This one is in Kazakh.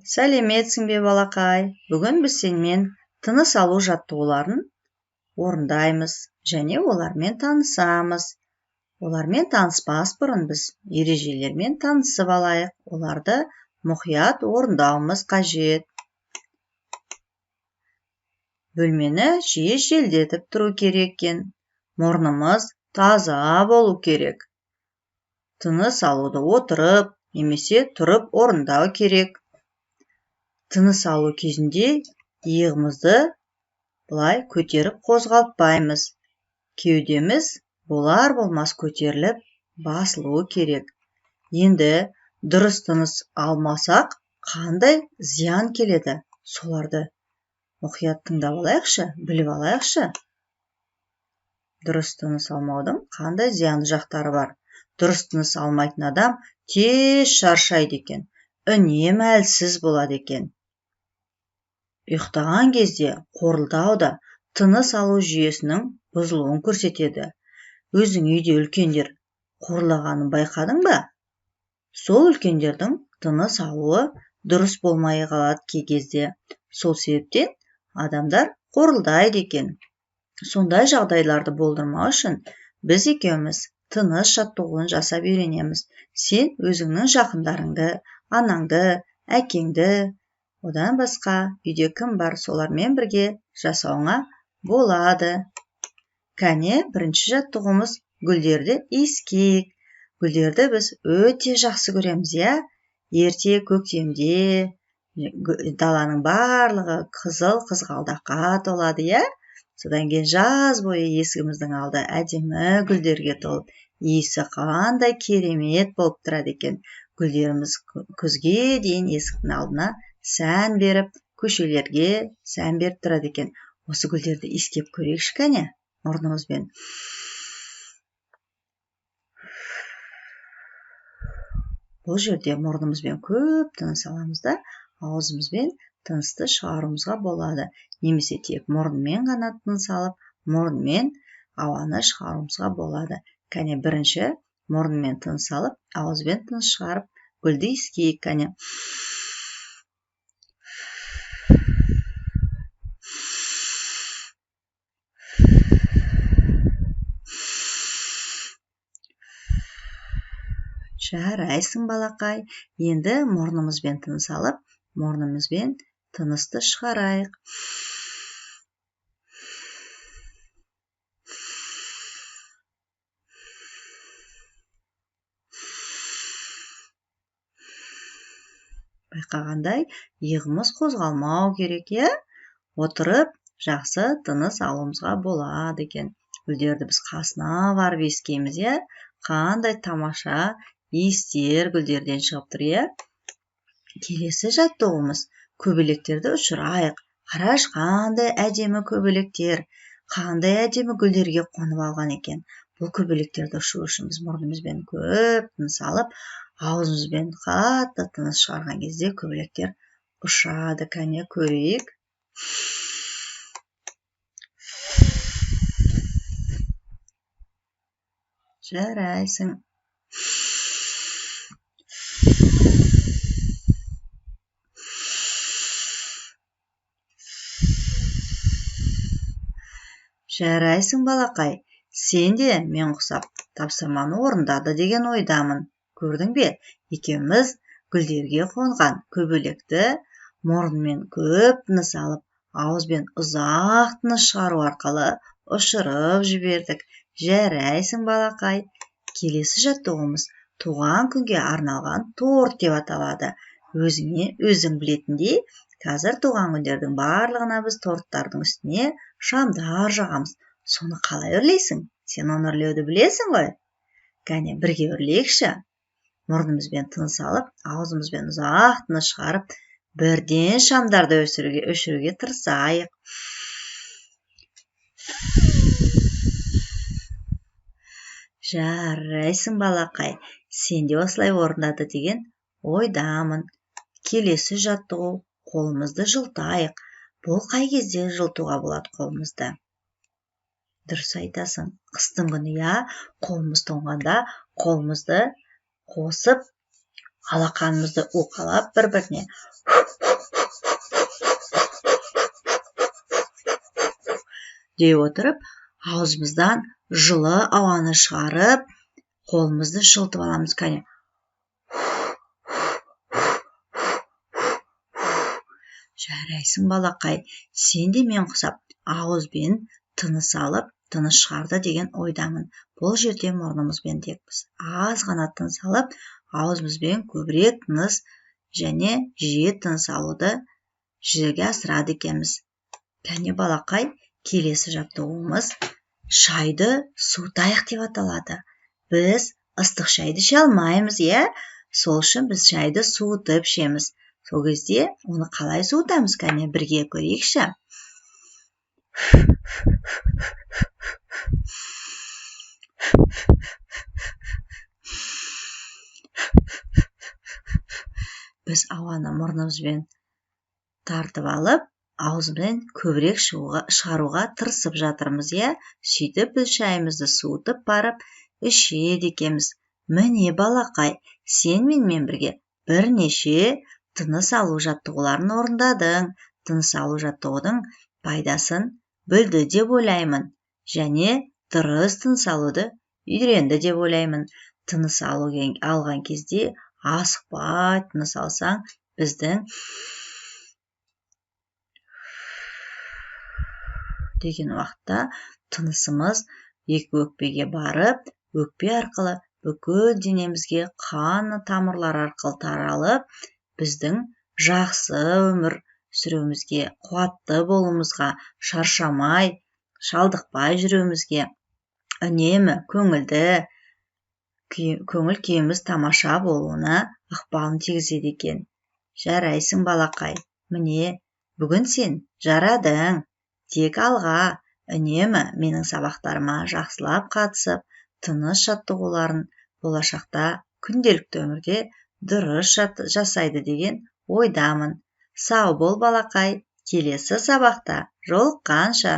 Сәлеметсің бе балақай? Бүгін біз сенімен тыныс алу жаттығуларын орындаймыз және олармен танысамыз. Олармен таныспас бұрын біз ережелермен танысып алайық. Оларды мұқият орындауымыз қажет. Бөлмені жиі желдетіп тұру керек екен. Мұрнымыз таза болу керек. Тыныс алуды отырып, немесе тұрып орындау керек. Тыныс алу кезінде иығымызды былай көтеріп қозғалтпаймыз. Кеудеміз болар-болмас көтеріліп, басылуы керек. Енді дұрыс тыныс алмасақ, қандай зиян келеді? Соларды мұқият тыңдап алайықшы, біліп алайықшы. Дұрыс тыныс алмаудың қандай зияны жақтары бар? Дұрыс тыныс алмайтын адам тез шаршайды екен, үнемі әлсіз болады екен. Ұйықтаған кезде қорылдау да тыныс алу жүйесінің бұзылуын көрсетеді. Өзің үйде үлкендер қорылдағанын байқадың ба? Сол үлкендердің тыныс алуы дұрыс болмай қалады кей кезде. Сол себептен адамдар қорылдайды екен. Сондай жағдайларды болдырмау үшін біз екеуміз тыныс жаттығуын жасап үйренеміз. Сен өзіңнің жақындарыңды, анаңды, әкеңді, одан басқа үйде кім бар, солармен бірге жасауыңа болады. Кәне, бірінші жаттығуымыз гүлдерді иіскейік. Гүлдерді біз өте жақсы көреміз, иә? Ерте көктемде даланың барлығы қызыл қызғалдаққа толады, иә? Содан кейін жаз бойы есігіміздің алды әдемі гүлдерге толып, иісі қандай керемет болып тұрады екен. Гүлдеріміз күзге дейін есіктің алдына сән беріп, көшелерге сән беріп тұрады екен. Осы гүлдерді иіскеп көрейікші кәне, мұрнымызбен. Бұл жерде мұрнымызбен көп тыныс аламыз да, аузымызбен тынысты шығаруымызға болады. Немесе тек мұрынмен ғана тыныс алып, мұрынмен ауаны шығаруымызға болады. Кәне, бірінші мұрынмен тыныс алып, ауызбен тыныс шығарып, гүлді иіскейік кәне. Жарайсың балақай. Енді мұрнымызбен тыныс алып, мұрнымызбен тынысты шығарайық. Байқағандай, иығымыз қозғалмау керек, иә? Отырып, жақсы тыныс алуымызға болады екен. Гүлдерді біз қасына барып иіскейміз, иә? Қандай тамаша иістер гүлдерден шығып тұр, иә? Келесі жаттығуымыз көбелектерді ұшырайық. Қараш, қандай әдемі көбелектер, қандай әдемі гүлдерге қонып алған екен. Бұл көбелектерді ұшыру үшін біз мұрнымызбен көп тыныс алып, аузымызбен қатты тыныс шығарған кезде көбелектер ұшады. Кәне, көрейік. Жарайсың. Жарайсың балақай. Сен де мен ұқсап тапсырманы орындады деген ойдамын. Көрдің бе? Екеуміз гүлдерге қонған көбелекті мұрынмен көп тыныс алып, ауызбен ұзақ тыныс шығару арқылы ұшырып жібердік. Жарайсың балақай. Келесі жаттығуымыз туған күнге арналған торт деп аталады. Өзің білетіндей, қазір туған күндердің барлығына біз торттардың үстіне шамдар жағамыз. Соны қалай өрлейсің? Сен оны өрлеуді білесің ғой? Кәне, бірге өрлейікші. Мұрнымызбен тыныс алып, аузымызбен ұзақ тыныс шығарып, бірден шамдарды өшіруге тырысайық. Жарайсың балақай. Сен де осылай орындады деген ойдамын. Келесі жаттығу қолымызды жылтайық. Бұл қай кезде жылтуға болады қолымызды? Дұрыс айтасың. Қыстың күні, қолымыз тоңғанда қолымызды қосып алақанымызды уқалап бір-біріне дей отырып, аузымыздан жылы ауаны шығарып, қолымызды жылытып аламыз. Кәне. Жарайсың балақай, сен де мен құсап ауызбен тыныс алып, тыныс шығарды деген ойдамын. Бұл жерде мұрнымызбен текпіз. Аз ғана тыныс алып, аузымызбен көбірек тыныс және жиі тыныс алуды жүзеге асырады екенбіз. Кәне балақай, келесі жаттығуымыз шайды суытайық деп аталады. Біз ыстық шайды іше алмаймыз, сол үшін біз шайды суытып ішеміз. Сол кезде оны қалай суытамыз, кәне бірге көрейікші. Біз ауаны мұрнымызбен тартып алып, аузымызбен көбірек шығаруға тырысып жатырмыз, сөйтіп біз шайымызды суытып барып ішеді екенбіз. Міне балақай, сен менімен бірге бірнеше тыныс алу жаттығуларын орындадың. Тыныс алу жаттығудың пайдасын білді деп ойлаймын. Және дұрыс тыныс алуды үйренді деп ойлаймын. Тыныс алған кезде асықпай тыныс алсаң, біздің деген уақытта тынысымыз екі өкпеге барып, өкпе арқылы бүкіл денемізге қан тамырлар арқылы таралып, біздің жақсы өмір сүруімізге, қуатты болуымызға, шаршамай, шалдықпай жүруімізге, үнемі көңіл күйіміз тамаша болуына ықпалын тигізеді екен. Жарайсың балақай, міне, бүгін сен жарадың. Тек алға, үнемі менің сабақтарыма жақсылап қатысып, тыныс жаттығуларын болашақта күнделікті өмірде дұрыс жасайды деген ойдамын. Сау бол балақай, келесі сабақта жолыққанша.